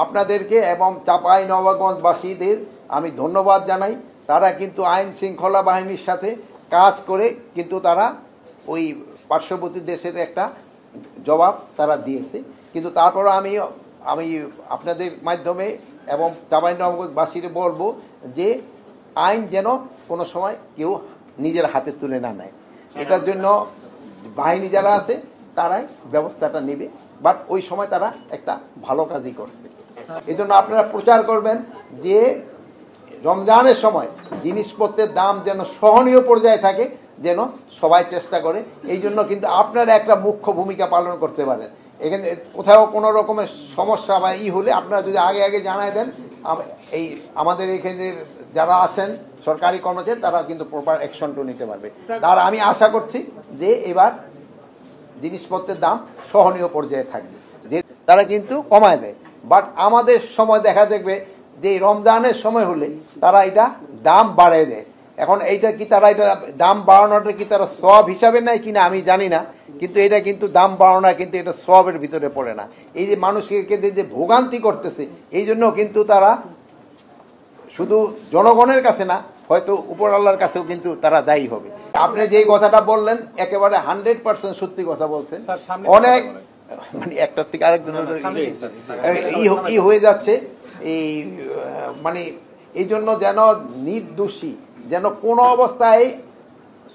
আপনাদেরকে এবং চাঁপাইনবাবগঞ্জবাসীদের আমি ধন্যবাদ জানাই। তারা কিন্তু আইন শৃঙ্খলা বাহিনীর সাথে কাজ করে কিন্তু তারা ওই পার্শ্ববর্তী দেশের একটা জবাব তারা দিয়েছে। কিন্তু তারপর আমি আপনাদের মাধ্যমে এবং চাঁপাইনবাবগঞ্জবাসীর বলবো যে আইন যেন কোনো সময় কেউ নিজের হাতে তুলে না নেয়। এটার জন্য বাহিনী যারা আছে তারাই ব্যবস্থাটা নেবে, বাট ওই সময় তারা একটা ভালো কাজই করছে। এই জন্য আপনারা প্রচার করবেন যে রমজানের সময় জিনিসপত্রের দাম যেন সহনীয় পর্যায়ে থাকে, যেন সবাই চেষ্টা করে। এই জন্য কিন্তু আপনারা একটা মুখ্য ভূমিকা পালন করতে পারেন। এখানে কোথাও কোনো রকমের সমস্যা বা হলে আপনারা যদি আগে আগে জানাই দেন, এই আমাদের এখানে যারা আছেন সরকারি কর্মচারী তারা কিন্তু প্রপার অ্যাকশনটা নিতে পারবে। তার আমি আশা করছি যে এবার জিনিসপত্রের দাম সহনীয় পর্যায়ে থাকবে, যে তারা কিন্তু কমায় দেয়। বাট আমাদের সময় দেখা দেখবে যে রমজানের সময় হলে তারা এটা দাম বাড়িয়ে দেয়। এখন এইটা কি তারা এটা দাম বাড়ানোটা কি তারা সওয়াব হিসাবে নেয় কিনা আমি জানি না, কিন্তু এটা কিন্তু দাম বাড়ানো কিন্তু এটা সওয়াবের ভিতরে পড়ে না। এই যে মানুষকে যে ভোগান্তি করতেছে, এই জন্য কিন্তু তারা শুধু জনগণের কাছে না, হয়তো উপর আল্লাহর কাছেও কিন্তু তারা দায়ী হবে। আপনি যেই কথাটা বললেন একেবারে 100% সত্যি কথা বলছেন। অনেক মানে একটার থেকে আরেকজনের ই হয়ে যাচ্ছে এই মানে এই জন্য যেন নির্দোষী যেন কোনো অবস্থায়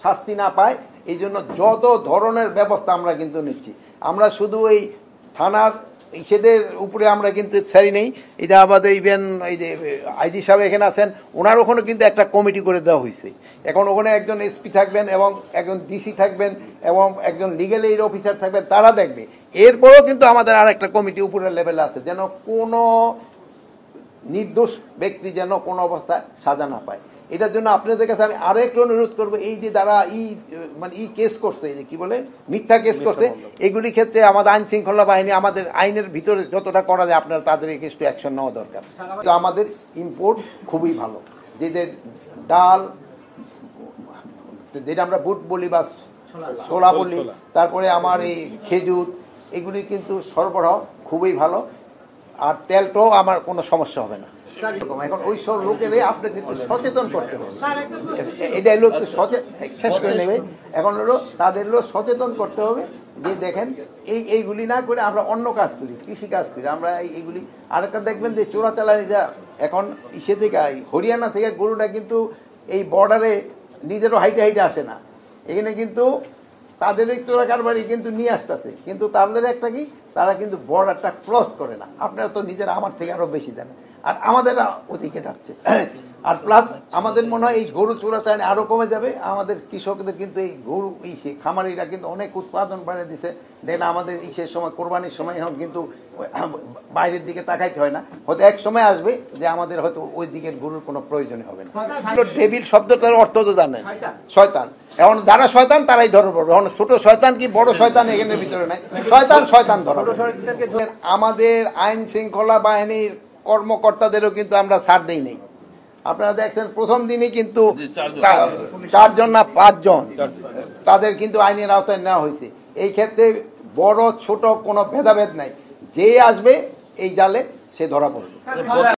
শাস্তি না পায়, এই জন্য যত ধরনের ব্যবস্থা আমরা কিন্তু নিচ্ছি। আমরা শুধু এই থানার ইসেদের উপরে আমরা কিন্তু ছাড়ি নেই। এই যে আমাদের ইভেন এই যে আইজি সাহেব এখানে আছেন, ওনার ওখানে কিন্তু একটা কমিটি করে দেওয়া হয়েছে। এখন ওখানে একজন এসপি থাকবেন এবং একজন ডিসি থাকবেন এবং একজন লিগ্যাল এইড অফিসার থাকবেন, তারা দেখবে। এরপরেও কিন্তু আমাদের আর একটা কমিটি উপরের লেভেলে আছে, যেন কোনো নির্দোষ ব্যক্তি যেন কোনো অবস্থায় সাজা না পায়। এটার জন্য আপনাদের কাছে আমি আরো একটু অনুরোধ করবো, এই যে যারা মানে কেস করছে, এই যে কি বলে মিথ্যা কেস করছে, এগুলি ক্ষেত্রে আমাদের আইন শৃঙ্খলা বাহিনী আমাদের আইনের ভিতরে যতটা করা যায় আপনারা তাদের একটু অ্যাকশন নেওয়া দরকার। তো আমাদের ইম্পোর্ট খুবই ভালো, যেদের ডাল যেটা আমরা বুট বলি বা ছোলা বলি, তারপরে আমার এই খেজুর, এগুলি কিন্তু সরবরাহ খুবই ভালো। আর তেলটাও আমার কোনো সমস্যা হবে না। এখন ওই সব লোকেরে আপনাকে সচেতন করতে হবে, এটা লোক শেষ করে নেবে। এখন হলো তাদের সচেতন করতে হবে যে দেখেন এইগুলি না করে আমরা অন্য কাজ করি, কৃষি কাজ করি আমরা এইগুলি। আরেকটা দেখবেন যে চোরাচালানিরা এখন ইসে থেকে হরিয়ানা থেকে গরুটা কিন্তু এই বর্ডারে নিজেরও হাইটে হাইটে আসে না, এখানে কিন্তু তাদের এই চোরা কারবারি কিন্তু নিয়ে আসতেছে, কিন্তু তাদের একটা কি তারা কিন্তু বর্ডারটা ক্রস করে না। আপনারা তো নিজেরা আমার থেকে আরো বেশি জানেন, আর আমাদের ওদিকে যাচ্ছে। আর প্লাস আমাদের মনে হয় এই গরু চোরাচালানি আরো কমে যাবে। আমাদের কৃষকদের কিন্তু এই গরু খামারিরা কিন্তু অনেক উৎপাদন বাড়িয়ে দিচ্ছে। দেখেন আমাদের ইসের সময় কোরবানির সময় এখন কিন্তু বাইরের দিকে তাকাইতে হয় না, হয়তো এক সময় আসবে যে আমাদের হয়তো ওই দিকের গরুর কোনো প্রয়োজন হবে না। ডেভিল শব্দটার অর্থ তো জানেন, শয়তান। এখন যারা শয়তান তারাই ধরা পড়বে। এখন ছোট শয়তান কি বড় শয়তান এখানের ভিতরে নাই, শয়তান শয়তান ধরা পড়বে। আমাদের আইন শৃঙ্খলা বাহিনীর কর্মকর্তাদেরও কিন্তু আমরা ছাড় দেই নেই। আপনারা দেখছেন প্রথম দিনই কিন্তু 4 জন না 5 জন তাদের কিন্তু আইনের আওতায় নেওয়া হয়েছে। এই ক্ষেত্রে বড় ছোট কোনো ভেদাভেদ নাই, যে আসবে এই জালে সে ধরা পড়বে।